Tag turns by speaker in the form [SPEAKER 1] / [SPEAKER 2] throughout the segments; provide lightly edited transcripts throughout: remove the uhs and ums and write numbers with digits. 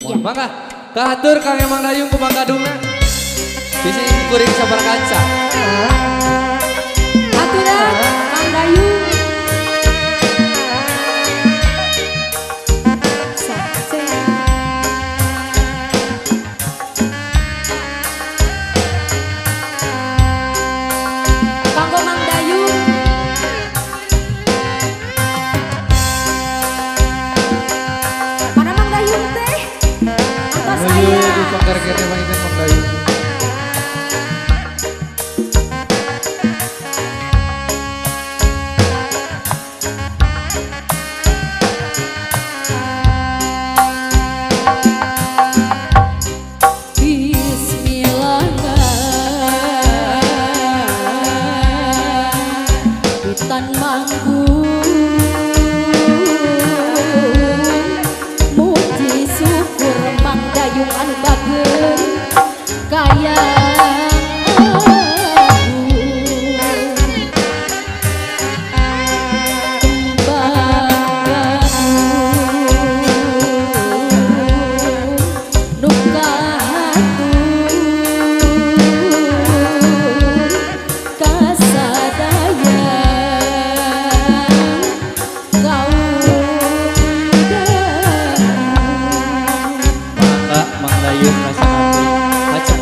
[SPEAKER 1] Iya. Maka kahatur Kang Emang Dayung ku Manggadungna. Bisa kuring sabar kaca.
[SPEAKER 2] Aturan Kang Dayung. Kanggo Mang Dayung. Mana Mang Dayung teh? Atas saya.
[SPEAKER 1] Penggarganya mainkan Mang Dayung.
[SPEAKER 2] Tan manggung muji syukur Mang Dayung anu bageun kaya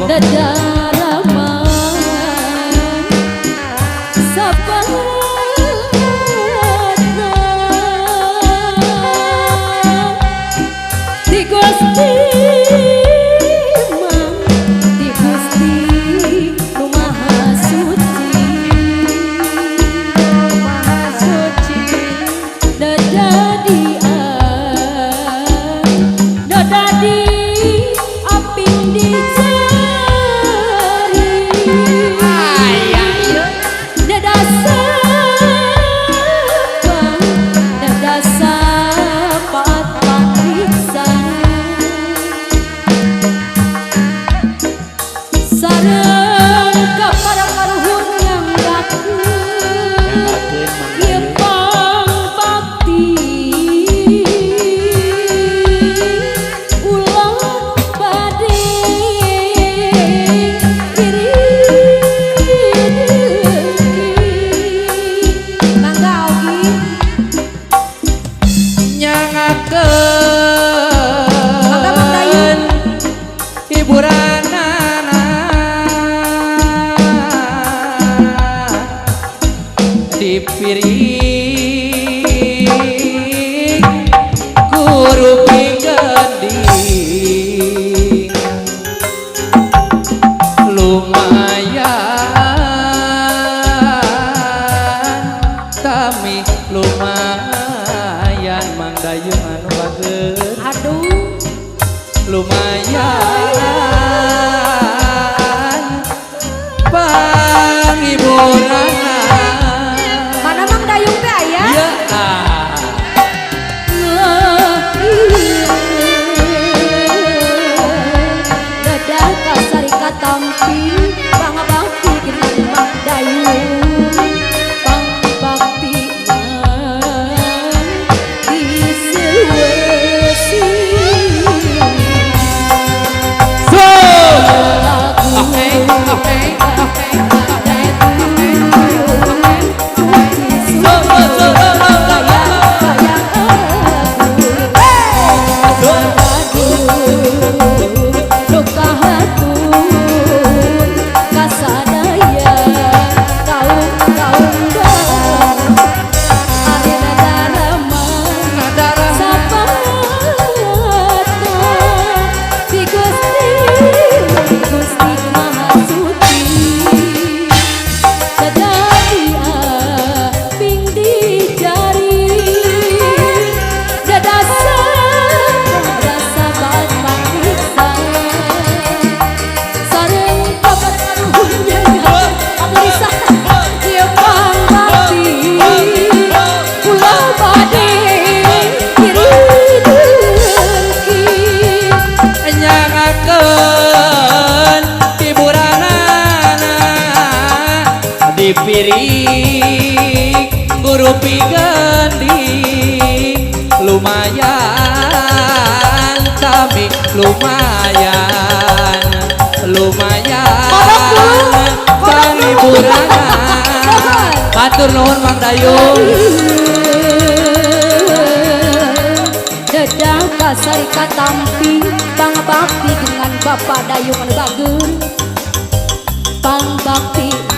[SPEAKER 2] Dadaraman sabarna di Gusti Mang di Gusti Nu Maha Suci dadadi aping di
[SPEAKER 1] piring guru pinggending lumayan tami lumayan Mang Dayung anu bageun
[SPEAKER 2] aduh
[SPEAKER 1] lumayan panghiburan
[SPEAKER 2] tampi pangabakti dengan Mang Dayung pangbakti di Sulawesi
[SPEAKER 1] piring guru pinggending lumayan kami lumayan lumayan
[SPEAKER 2] Kodok dulu.
[SPEAKER 1] penghiburan matur nuwun Mang Dayung.
[SPEAKER 2] Dedah kasar katampi Pangbakti dengan Bapak Dayung Bagun Pangbakti